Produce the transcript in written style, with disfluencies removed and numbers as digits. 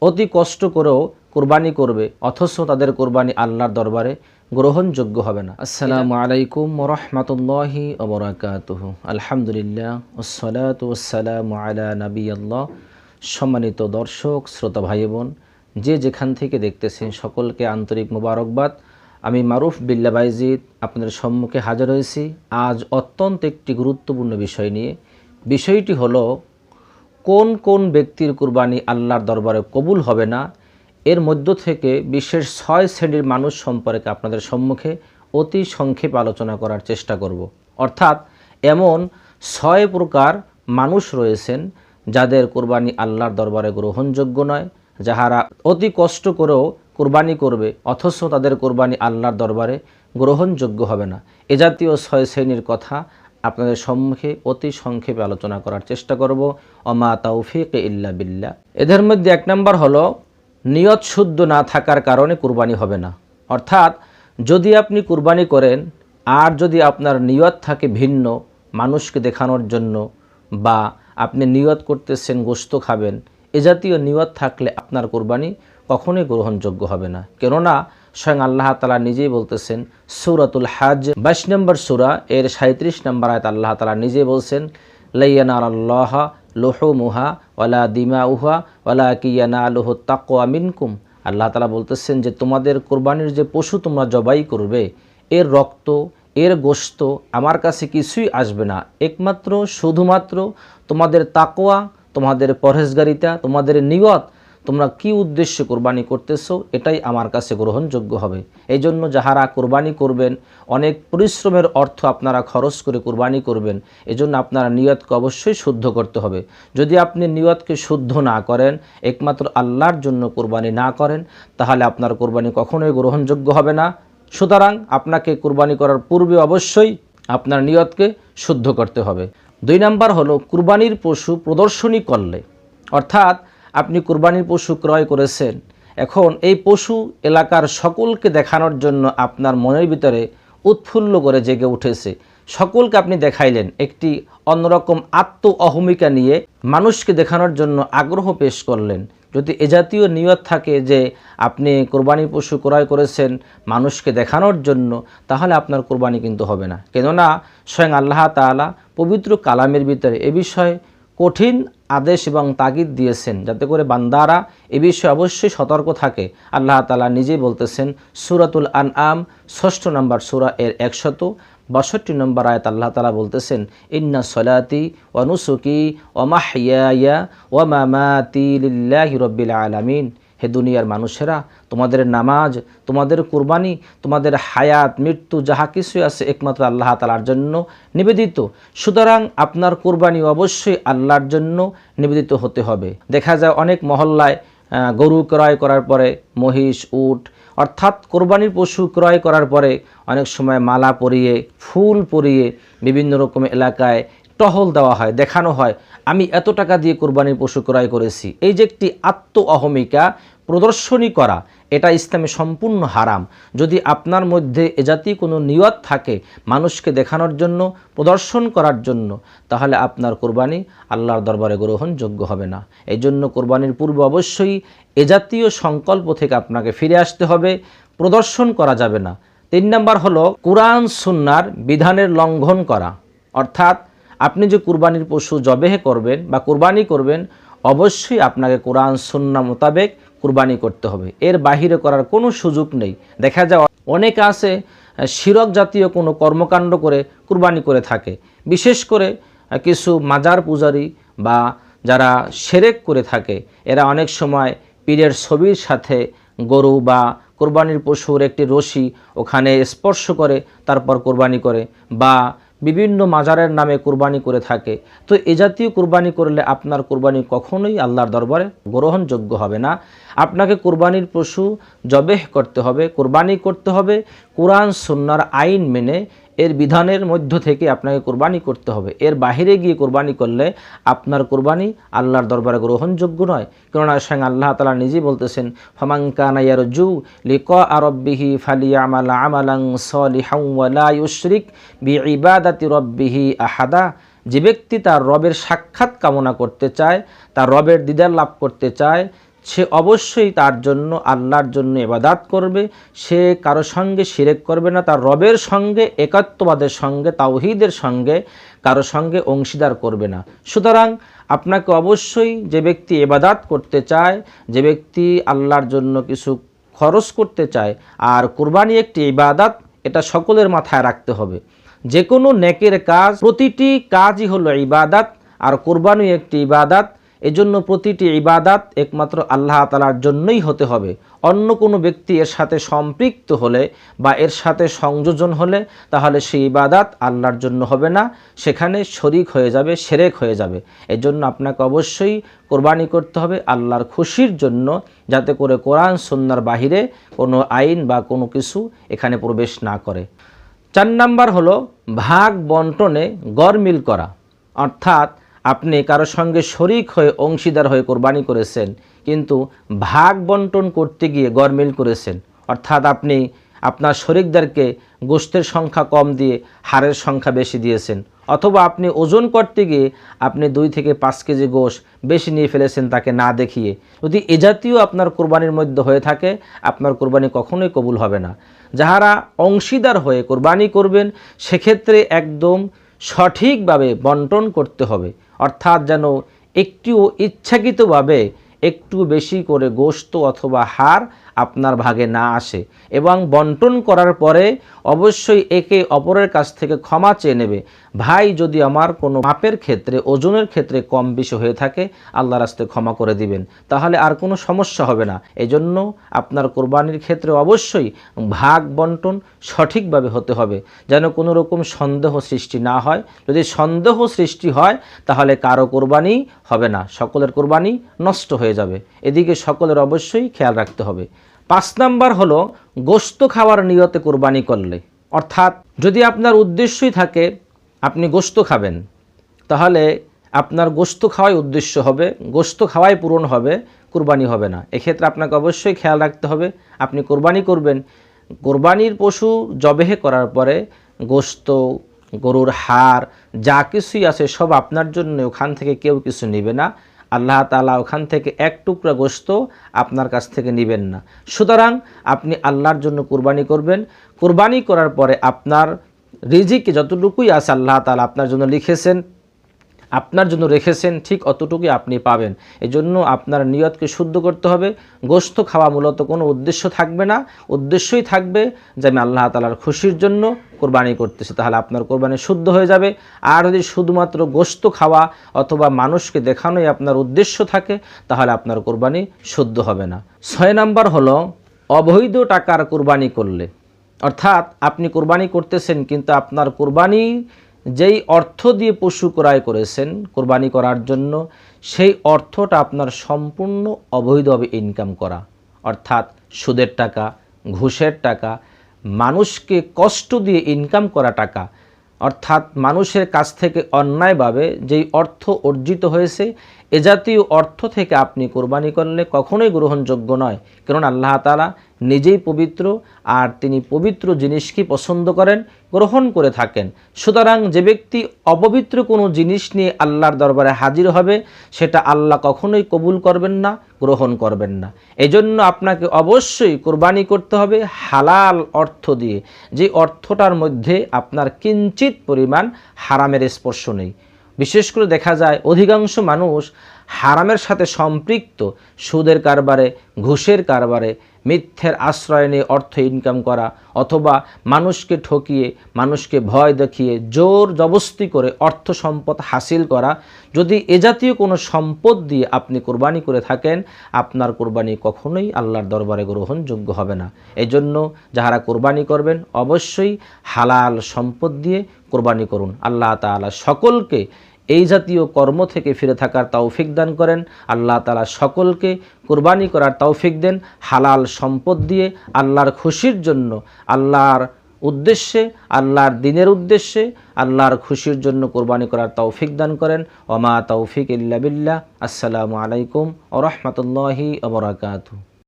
অতি কষ্ট করেও কুরবানি করবে, অথচ তাদের কুরবানি আল্লাহর দরবারে গ্রহণযোগ্য হবে না। আসসালামু আলাইকুম ওয়া রাহমাতুল্লাহি ওয়া বারাকাতুহু। আলহামদুলিল্লাহ ওয়াসসালাতু ওয়াসসালামু আলা নাবিয়িল্লাহ। সম্মানিত দর্শক, শ্রোতা ভাই বোন, যে যেখান থেকে দেখতেছেন সকলকে আন্তরিক মোবারকবাদ। আমি মারুফ বিল্লাহ বাইজিদ আপনাদের সম্মুখে হাজির হয়েছি আজ অত্যন্ত একটি গুরুত্বপূর্ণ বিষয় নিয়ে। বিষয়টি হলো কোন কোন ব্যক্তির কুরবানি আল্লাহর দরবারে কবুল হবে না। এর মধ্য থেকে বিশেষ 6 শ্রেণীর মানুষ সম্পর্কে আপনাদের সম্মুখে অতি সংক্ষেপে আলোচনা করার চেষ্টা করব। অর্থাৎ এমন 6 প্রকার মানুষ রয়েছেন যাদের কুরবানি আল্লাহর দরবারে গ্রহণযোগ্য নয়, যাহারা অতি কষ্ট করেও কুরবানি করবে, অথচ তাদের কুরবানি আল্লাহর দরবারে গ্রহণযোগ্য হবে না। এ জাতীয় 6 শ্রেণীর কথা আপনাদের সম্মুখে অতি সংক্ষেপে আলোচনা করার চেষ্টা করব। ওমা তাওফিক ইল্লা বিল্লাহ। এদের মধ্যে 1 নম্বর হলো নিয়ত শুদ্ধ না থাকার কারণে কুরবানি হবে না। অর্থাৎ যদি আপনি কুরবানি করেন আর যদি আপনার নিয়ত থাকে ভিন্ন, মানুষকে দেখানোর জন্য, বা আপনি নিয়ত করতেছেন গোশত খাবেন, এ জাতীয় নিয়ত থাকলে আপনার কুরবানি কখনোই গ্রহণযোগ্য হবে না। কেননা স্বয়ং আল্লাহ তাআলা নিজেই বলতেছেন সূরাতুল হজ 22 নম্বর সূরা এর 37 নম্বর আয়াত আল্লাহ তাআলা নিজেই বলছেন লা ইয়ানালাল্লাহা লুহুমুহা ওয়ালা দিমাউহা ওয়ালাকিন ইয়ানালুহুত তাকওয়া মিনকুম। আল্লাহ তাআলা বলতেছেন যে তোমাদের কুরবানির যে পশু তোমরা জবাই করবে, এর রক্ত, এর গোশত আমার কাছে কিছুই আসবে না, একমাত্র শুধুমাত্র তোমাদের তাকওয়া, তোমাদের পরহেজগারিতা, তোমাদের নিয়ত, তোমরা কি উদ্দেশ্যে কোরবানি করতেছো এটাই আমার কাছে গ্রহণযোগ্য হবে। এই জন্য যাহারা কোরবানি করবেন, অনেক পরিশ্রমের অর্থ আপনারা খরচ করে কোরবানি করবেন, এজন্য আপনারা নিয়তকে অবশ্যই শুদ্ধ করতে হবে। যদি আপনি নিয়তকে শুদ্ধ না করেন, একমাত্র আল্লাহর জন্য কোরবানি না করেন, তাহলে আপনার কোরবানি কখনোই গ্রহণযোগ্য হবে না। সুতরাং আপনাকে কোরবানি করার পূর্বে অবশ্যই আপনার নিয়তকে শুদ্ধ করতে হবে। 2 নম্বর হলো কুরবানির পশু প্রদর্শনী করলে, অর্থাৎ আপনি কুরবানির পশু ক্রয় করেছেন, এখন এই পশু এলাকার সকলকে দেখানোর জন্য আপনার মনের ভিতরে উৎফুল্ল করে জেগে উঠেছে, সকলকে আপনি দেখাইলেন, একটি অন্যরকম আত্ম অহমিকা নিয়ে মানুষকে দেখানোর জন্য আগ্রহ পেশ করলেন। যদি এ জাতীয় নিয়ত থাকে যে আপনি কোরবানির পশু ক্রয় করেছেন মানুষকে দেখানোর জন্য, তাহলে আপনার কোরবানি কিন্তু হবে না। কেননা স্বয়ং আল্লাহ তাআলা পবিত্র কালামের ভিতরে এ বিষয়ে কঠিন আদেশ এবং তাগিদ দিয়েছেন, যাতে করে বান্দারা এ বিষয়ে অবশ্যই সতর্ক থাকে। আল্লাহ তাআলা নিজেই বলতেছেন সূরাতুল আনআম 6 নম্বর সূরা এর 162 নম্বর আয়াত আল্লাহ তাআলা বলতেছেন ইন্না সলাতি ওয়া নুসুকি ওয়া মাহইয়ায়া ওয়া মামাতি লিল্লাহি রাব্বিল আলামিন। হে দুনিয়ার মানুষেরা, তোমাদের নামাজ, তোমাদের কুরবানি, তোমাদের হায়াত, মৃত্যু যাহা কিছু আছে একমাত্র আল্লাহ তাআলার জন্য নিবেদিত। সুতরাং আপনার কুরবানি অবশ্যই আল্লাহর জন্য নিবেদিত হতে হবে। দেখা যায় অনেক মহল্লায় গরু ক্রয় করার পরে, মহিষ, উট, অর্থাৎ কোরবানির পশু ক্রয় করার পরে অনেক সময় মালা পরিয়ে, ফুল পরিয়ে বিভিন্ন রকম এলাকায় টহল দেওয়া হয়, দেখানো হয় আমি এত টাকা দিয়ে কোরবানির পশু ক্রয় করেছি। এই যে একটি আত্ম অহমিকা প্রদর্শনী করা, এটা ইসলামে সম্পূর্ণ হারাম। যদি আপনার মধ্যে এ জাতীয় কোনো নিয়ত থাকে মানুষকে দেখানোর জন্য, প্রদর্শন করার জন্য, তাহলে আপনার কোরবানি আল্লাহর দরবারে গ্রহণযোগ্য হবে না। এই জন্য কোরবানির পূর্বে অবশ্যই এ জাতীয় সংকল্প থেকে আপনাকে ফিরে আসতে হবে, প্রদর্শন করা যাবে না। 3 নম্বর হলো কুরআন সুন্নাহর বিধানের লঙ্ঘন করা। অর্থাৎ আপনি যে কুরবানির পশু জবেহ করবেন বা কুরবানি করবেন, অবশ্যই আপনাকে কোরআন সুন্নাহ মোতাবেক কুরবানি করতে হবে, এর বাহিরে করার কোনো সুযোগ নেই। দেখা যায় অনেকে আছে শিরক জাতীয় কোনো কর্মকাণ্ড করে কুরবানি করে থাকে। বিশেষ করে কিছু মাজার পূজারী বা যারা শিরক করে থাকে, এরা অনেক সময় পীরের ছবির সাথে গরু বা কোরবানির পশুর একটি রশি ওখানে স্পর্শ করে তারপর কোরবানি করে, বা বিভিন্ন মাজারের নামে কুরবানি করে থাকে। তো এ জাতীয় কুরবানি করলে আপনার কুরবানি কখনোই আল্লাহর দরবারে গ্রহণযোগ্য হবে না। আপনাকে কুরবানির পশু জবেহ করতে হবে, কুরবানি করতে হবে কুরআন সুন্নাহর আইন মেনে, এর বিধানের মধ্য থেকে আপনাকে কুরবানি করতে হবে। এর বাইরে গিয়ে কুরবানি করলে আপনার কুরবানি আল্লাহর দরবারে গ্রহণযোগ্য নয়। কেননা স্বয়ং আল্লাহ তাআলা নিজেই বলতেছেন ফামান কানা ইয়ারজু লিকা রাব্বিহি ফালিয়ামাল আমালান সলিহান ওয়া লা ইউশরিক বিইবাদাতি রাব্বিহি আহাদা। যে ব্যক্তি তার রবের সাক্ষাৎ কামনা করতে চায়, তার রবের দিদার লাভ করতে চায়, সে অবশ্যই তার জন্য আল্লাহর জন্য ইবাদত করবে, সে কারো সঙ্গে শিরক করবে না, তার রবের সঙ্গে একাত্মবাদের সঙ্গে তাওহীদের সঙ্গে কারো সঙ্গে অংশীদার করবে না। সুতরাং আপনাকে অবশ্যই যে ব্যক্তি ইবাদত করতে চায়, যে ব্যক্তি আল্লাহর জন্য কিছু খরচ করতে চায়, আর কুরবানি একটি ইবাদত, এটা সকলের মাথায় রাখতে হবে। যে কোনো নেকের কাজ, প্রতিটি কাজই হলো ইবাদত, আর কুরবানি একটি ইবাদত। এজন্য প্রতিটি ইবাদত একমাত্র আল্লাহ তাআলার জন্যই হতে হবে। অন্য কোনো ব্যক্তি এর সাথে সম্পৃক্ত হলে বা এর সাথে সংযোজন হলে তাহলে সেই ইবাদত আল্লাহর জন্য হবে না, সেখানে শরিক হয়ে যাবে, শিরক হয়ে যাবে। এজন্য আপনাকে অবশ্যই কোরবানি করতে হবে আল্লাহর খুশির জন্য, যাতে করে কোরআন সুন্নাহর বাহিরে কোনো আইন বা কোনো কিছু এখানে প্রবেশ না করে। 4 নাম্বার হলো ভাগ বন্টনে গরমিল করা। অর্থাৎ আপনি কারো সঙ্গে শরিক হয়ে অংশীদার হয়ে কোরবানি করেছেন, কিন্তু ভাগ বন্টন করতে গিয়ে গরমিল করেছেন। অর্থাৎ আপনি আপনার শরিকদেরকে গোশতের সংখ্যা কম দিয়ে হাড়ের সংখ্যা বেশি দিয়েছেন, অথবা আপনি ওজন করতে গিয়ে আপনি 2 থেকে 5 কেজি গোশ বেশি নিয়ে ফেলেছেন তাকে না দেখিয়ে। যদি এ জাতীয় আপনার কোরবানির মধ্যে হয়ে থাকে, আপনার কোরবানি কখনোই কবুল হবে না। যাহারা অংশীদার হয়ে কোরবানি করবেন সেক্ষেত্রে একদম সঠিকভাবে বন্টন করতে হবে। অর্থাৎ যেন একটুও ইচ্ছাকৃতভাবে একটু বেশি করে গোশত অথবা হাড় আপনার ভাগে না আসে, এবং বন্টন করার পরে অবশ্যই একে অপরের কাছ থেকে ক্ষমা চেয়ে নেবে। ভাই, যদি আমার কোনো মাপের ক্ষেত্রে, ওজনের ক্ষেত্রে কম বেশি হয়ে থাকে, আল্লাহর রাস্তায় ক্ষমা করে দিবেন, তাহলে আর কোনো সমস্যা হবে না। এজন্য আপনার কোরবানির ক্ষেত্রে অবশ্যই ভাগ বন্টন সঠিকভাবে হতে হবে, যেন কোনো রকম সন্দেহ সৃষ্টি না হয়। যদি সন্দেহ সৃষ্টি হয় তাহলে কারো কোরবানি হবে না, সকলের কোরবানি নষ্ট হয়ে যাবে। এদিকে সকলের অবশ্যই খেয়াল রাখতে হবে। 5 নাম্বার হলো গোশত খাওয়ার নিয়তে কোরবানি করলে। অর্থাৎ যদি আপনার উদ্দেশ্যই থাকে আপনি গোশত খাবেন, তাহলে আপনার গোশত খাওয়াই উদ্দেশ্য হবে, গোশত খাওয়াই পূরণ হবে, কোরবানি হবে না। এক্ষেত্রে আপনাকে অবশ্যই খেয়াল রাখতে হবে, আপনি কোরবানি করবেন, কোরবানির পশু জবেহ করার পরে গোশত, গরুর হাড় যা কিছুই আছে সব আপনার জন্য, ওখান থেকে কেউ কিছু নেবে না। আল্লাহ তাআলা ওখান থেকে এক টুকরা গোশত আপনার কাছ থেকে নেবেন না। সুতরাং আপনি আল্লাহর জন্য কুরবানি করবেন। কুরবানি করার পরে আপনার রিজিকে যতটুকুই আছে আল্লাহ তাআলা আপনার জন্য লিখেছেন, আপনার জন্য রেখেছেন, ঠিক অতটুকুই আপনি পাবেন। এজন্য আপনার নিয়তকে শুদ্ধ করতে হবে। গোশত খাওয়া মূলত কোনো উদ্দেশ্য থাকবে না, উদ্দেশ্যই থাকবে যে আমি আল্লাহ তাআলার খুশির জন্য কোরবানি করতেছি, তাহলে আপনার কোরবানি শুদ্ধ হয়ে যাবে। আর যদি শুধুমাত্র গোশত খাওয়া অথবা মানুষকে দেখানোই আপনার উদ্দেশ্য থাকে, তাহলে আপনার কোরবানি শুদ্ধ হবে না। 6 নাম্বার হলো অবৈধ টাকার কোরবানি করলে। অর্থাৎ আপনি কোরবানি করতেছেন, কিন্তু আপনার কোরবানি যেই অর্থ দিয়ে পশু ক্রয় করেছেন কোরবানি করার জন্য, সেই অর্থটা আপনার সম্পূর্ণ অবৈধভাবে ইনকাম করা। অর্থাৎ সুদের টাকা, ঘুষের টাকা, মানুষকে কষ্ট দিয়ে ইনকাম করা টাকা, অর্থাৎ মানুষের কাছ থেকে অন্যায়ভাবে যেই অর্থ অর্জিত হয়েছে, এ জাতীয় অর্থ থেকে আপনি কোরবানি করলে কখনোই গ্রহণযোগ্য নয়। কারণ আল্লাহ তাআলা নিজেই পবিত্র, আর তিনি পবিত্র জিনিসকে পছন্দ করেন, গ্রহণ করে থাকেন। সুতরাং যে ব্যক্তি অপবিত্র কোনো জিনিস নিয়ে আল্লাহর দরবারে হাজির হবে, সেটা আল্লাহ কখনোই কবুল করবেন না, গ্রহণ করবেন না। এজন্য আপনাকে অবশ্যই কোরবানি করতে হবে হালাল অর্থ দিয়ে, যে অর্থটার মধ্যে আপনার কিঞ্চিত পরিমাণ হারামের স্পর্শ নেই। বিশেষ করে দেখা যায় অধিকাংশ মানুষ হারামের সাথে সম্পৃক্ত, সুদের কারবারে, ঘুষের কারবারে, মিথ্যের আশ্রয় নিয়ে অর্থ ইনকাম করা, অথবা মানুষকে ঠকিয়ে, মানুষকে ভয় দেখিয়ে, জোর জবস্তি করে অর্থ সম্পদ হাসিল করা। যদি এ জাতীয় কোনো সম্পদ দিয়ে আপনি কোরবানি করে থাকেন, আপনার কোরবানি কখনোই আল্লাহর দরবারে গ্রহণযোগ্য হবে না। এজন্য যারা কোরবানি করবেন অবশ্যই হালাল সম্পদ দিয়ে কোরবানি করুন। আল্লাহ তাআলা সকলকে এই জাতীয় কর্ম থেকে ফিরে থাকার তৌফিক দান করেন। আল্লাহ তাআলা সকলকে কোরবানি করার তৌফিক দেন হালাল সম্পদ দিয়ে, আল্লাহর খুশির জন্য, আল্লাহর উদ্দেশ্যে, আল্লাহর দ্বীনের উদ্দেশ্যে, আল্লাহর খুশির জন্য কোরবানি করার তৌফিক দান করেন। ওমা তৌফিক ইল্লা বিল্লাহ। আসসালামু আলাইকুম ওয়া রাহমাতুল্লাহি ওয়া বারাকাতুহু।